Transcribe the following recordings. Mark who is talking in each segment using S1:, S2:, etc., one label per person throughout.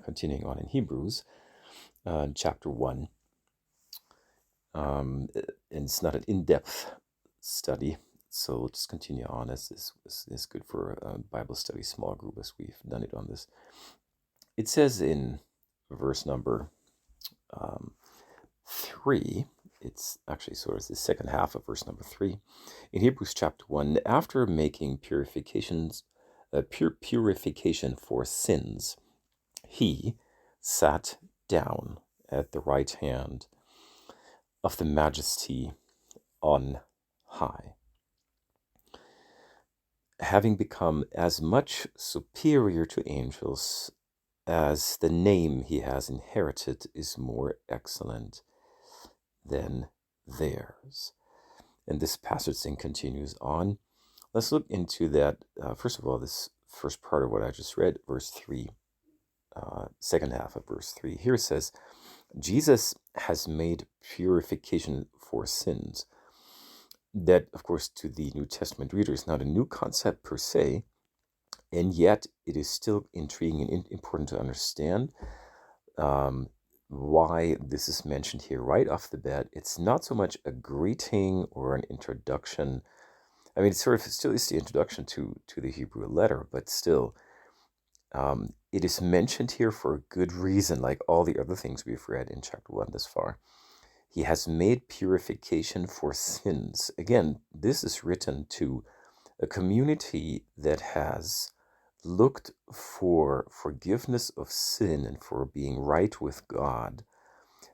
S1: Continuing on in Hebrews, chapter 1. And it's not an in-depth study, so we'll just continue on as this is good for a Bible study small group as we've done it on this. It says in verse number 3, it's actually sort of the second half of verse number 3, in Hebrews chapter 1, after making purification for sins, he sat down at the right hand of the Majesty on high, having become as much superior to angels as the name he has inherited is more excellent than theirs. And this passage then continues on. Let's look into that. First of all, this first part of what I just read, verse 3, second half of verse 3. Here it says, Jesus has made purification for sins. That, of course, to the New Testament reader is not a new concept per se, and yet it is still intriguing and important to understand why this is mentioned here right off the bat. It's not so much a greeting or an introduction. I mean, it sort of still is the introduction to the Hebrew letter, but still, it is mentioned here for a good reason, like all the other things we've read in chapter 1 thus far. He has made purification for sins. Again, this is written to a community that has looked for forgiveness of sin and for being right with God.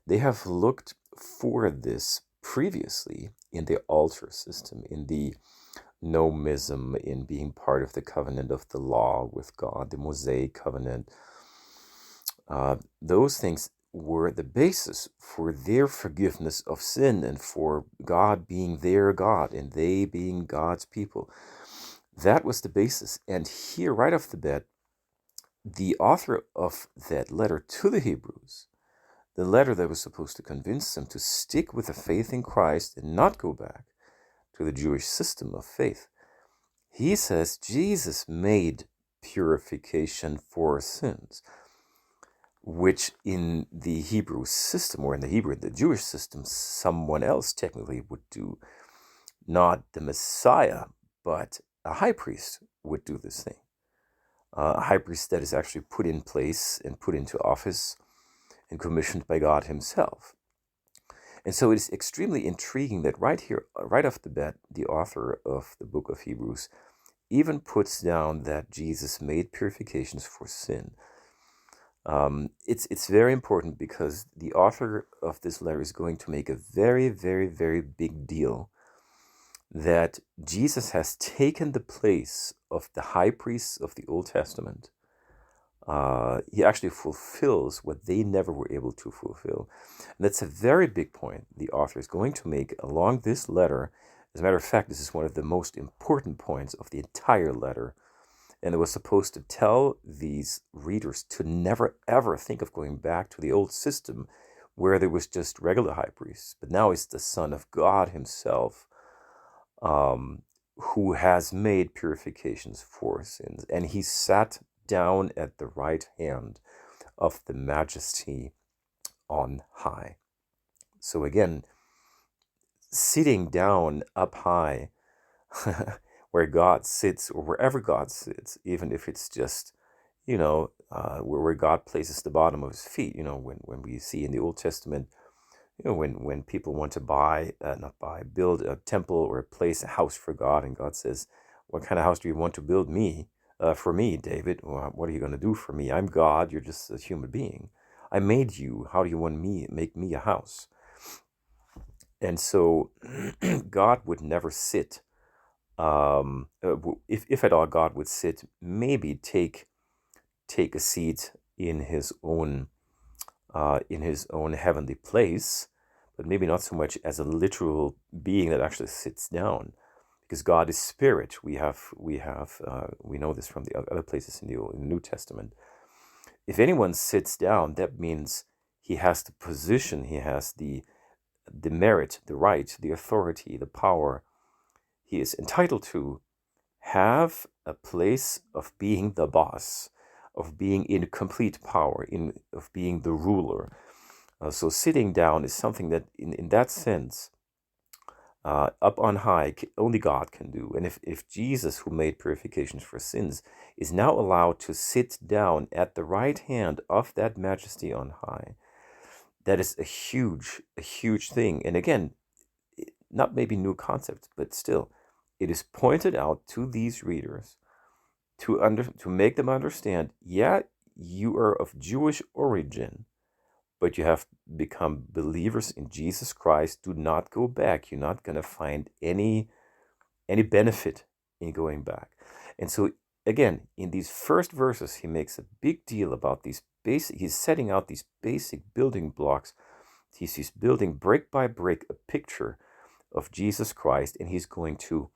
S1: They have looked for this previously in the altar system, in the nomism, in being part of the covenant of the law with God, the Mosaic covenant. Those things were the basis for their forgiveness of sin and for God being their God and they being God's people. That was the basis. And here, right off the bat, the author of that letter to the Hebrews, the letter that was supposed to convince them to stick with the faith in Christ and not go back to the Jewish system of faith, he says Jesus made purification for sins, which in the Hebrew system, or in the Jewish system, someone else technically would do. Not the Messiah, but a high priest would do this thing. A high priest that is actually put in place and put into office and commissioned by God himself. And so it is extremely intriguing that right here, right off the bat, the author of the book of Hebrews even puts down that Jesus made purifications for sin. It's very important because the author of this letter is going to make a very, very, very big deal that Jesus has taken the place of the high priests of the Old Testament. He actually fulfills what they never were able to fulfill. And that's a very big point the author is going to make along this letter. As a matter of fact, this is one of the most important points of the entire letter. And it was supposed to tell these readers to never ever think of going back to the old system where there was just regular high priests. But now it's the Son of God himself who has made purifications for sins. And he sat down at the right hand of the Majesty on high. So again, sitting down up high where God sits, or wherever God sits, even if it's just, where God places the bottom of his feet. When we see in the Old Testament, when people want to build a temple or place a house for God, and God says, what kind of house do you want to build for me, David? Well, what are you going to do for me? I'm God, you're just a human being. I made you. How do you want me make me a house? And so God would never sit. If at all God would sit, maybe take a seat in his own heavenly place, but maybe not so much as a literal being that actually sits down, because God is spirit. We know this from the other places in the New Testament. If anyone sits down, that means he has the position, he has the merit, the right, the authority, the power. He is entitled to have a place of being the boss, of being in complete power, of being the ruler. So sitting down is something that, in that sense, up on high, only God can do. And if Jesus, who made purifications for sins, is now allowed to sit down at the right hand of that majesty on high, that is a huge thing. And again, not maybe new concept, but still, it is pointed out to these readers to make them understand, yeah, you are of Jewish origin, but you have become believers in Jesus Christ. Do not go back. You're not going to find any benefit in going back. And so again, in these first verses, he makes a big deal about these basic. He's setting out these basic building blocks. He's building brick by brick a picture of Jesus Christ, and he's going to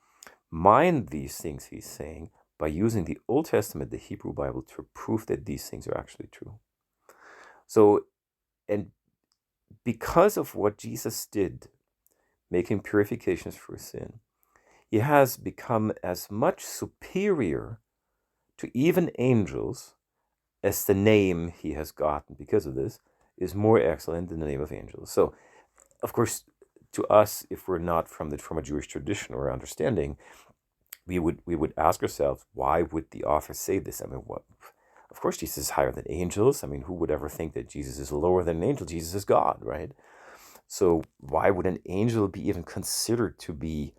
S1: mine these things he's saying by using the Old Testament, the Hebrew Bible, to prove that these things are actually true. So, and because of what Jesus did, making purifications for sin, he has become as much superior to even angels as the name he has gotten because of this is more excellent than the name of angels. So, of course, to us, if we're not from a Jewish tradition or understanding, we would ask ourselves, why would the author say this? I mean, what? Of course, Jesus is higher than angels. I mean, who would ever think that Jesus is lower than an angel? Jesus is God, right? So why would an angel be even considered to be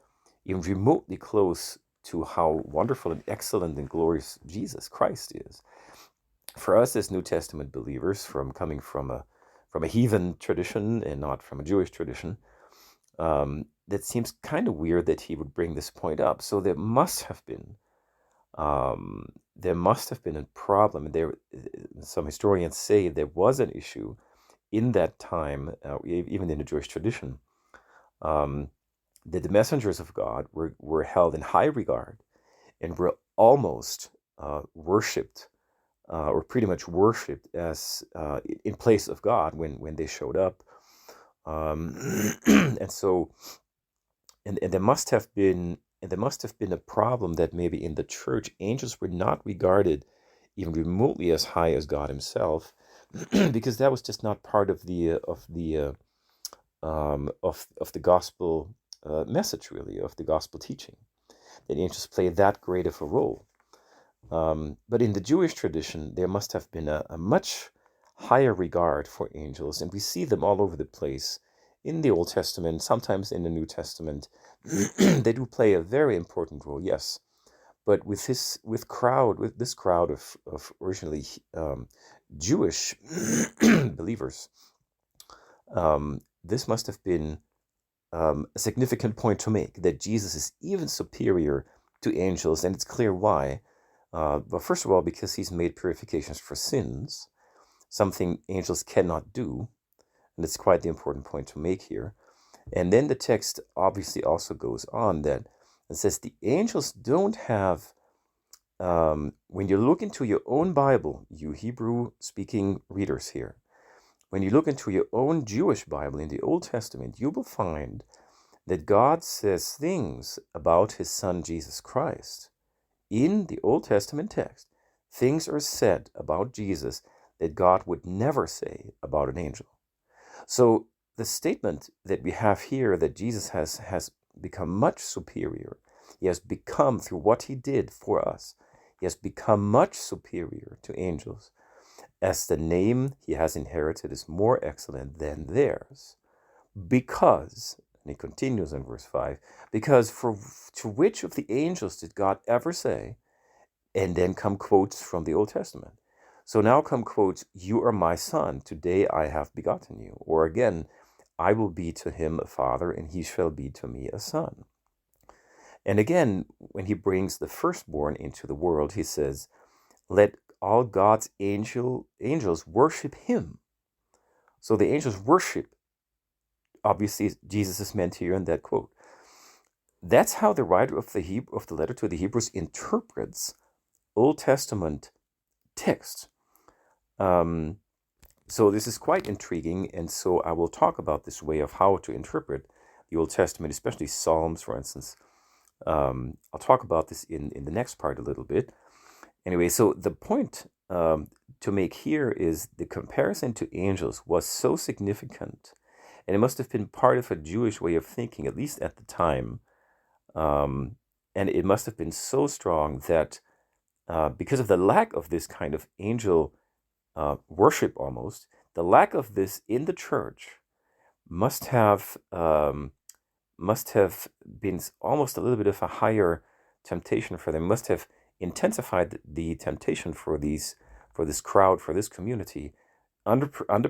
S1: even remotely close to how wonderful and excellent and glorious Jesus Christ is? For us as New Testament believers, coming from a heathen tradition and not from a Jewish tradition, that seems kind of weird that he would bring this point up. So there must have been a problem. Some historians say there was an issue in that time, even in the Jewish tradition, that the messengers of God were held in high regard and were almost worshipped, or pretty much worshipped as in place of God when they showed up. And so, and there must have been a problem that maybe in the church angels were not regarded even remotely as high as God Himself, because that was just not part of the gospel message, really, of the gospel teaching. That angels play that great of a role. But in the Jewish tradition, there must have been a much higher regard for angels, and we see them all over the place in the Old Testament, sometimes in the New Testament. They do play a very important role, yes. But with this crowd of originally Jewish believers, this must have been a significant point to make, that Jesus is even superior to angels, and it's clear why. But first of all, because he's made purifications for sins, something angels cannot do, and it's quite the important point to make here. And then the text obviously also goes on that it says the angels don't have, when you look into your own Bible, you Hebrew-speaking readers here, when you look into your own Jewish Bible in the Old Testament, you will find that God says things about his Son Jesus Christ. In the Old Testament text, things are said about Jesus that God would never say about an angel. So the statement that we have here, that Jesus has become much superior, he has become, through what he did for us, he has become much superior to angels, as the name he has inherited is more excellent than theirs. Because, and he continues in verse 5, because to which of the angels did God ever say, and then come quotes from the Old Testament. So now come quotes, you are my son, today I have begotten you. Or again, I will be to him a father, and he shall be to me a son. And again, when he brings the firstborn into the world, he says, let all God's angels worship him. So the angels worship, obviously Jesus is meant here in that quote. That's how the writer of the letter to the Hebrews interprets Old Testament text. So this is quite intriguing, and so I will talk about this way of how to interpret the Old Testament, especially Psalms, for instance. I'll talk about this in the next part a little bit. Anyway, so the point to make here is the comparison to angels was so significant, and it must have been part of a Jewish way of thinking, at least at the time. Um, and it must have been so strong that because of the lack of this kind of angel worship, almost the lack of this in the church must have must have been almost a little bit of a higher temptation for them. Must have intensified the temptation for this crowd, for this community, under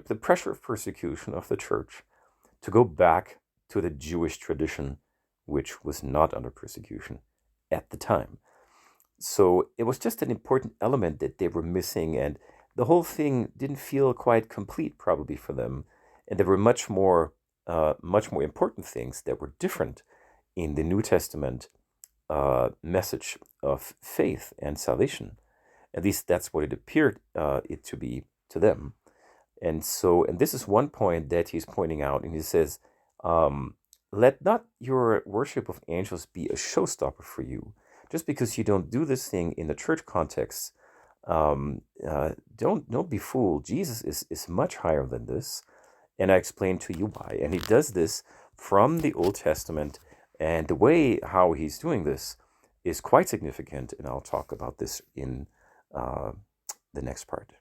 S1: the pressure of persecution of the church, to go back to the Jewish tradition, which was not under persecution at the time. So it was just an important element that they were missing, and the whole thing didn't feel quite complete, probably for them. And there were much more important things that were different in the New Testament message of faith and salvation. At least that's what it appeared it to be to them. And so, and this is one point that he's pointing out, and he says, let not your worship of angels be a showstopper for you. Just because you don't do this thing in the church context, don't be fooled. Jesus is much higher than this, and I explain to you why. And he does this from the Old Testament, and the way how he's doing this is quite significant, and I'll talk about this in the next part.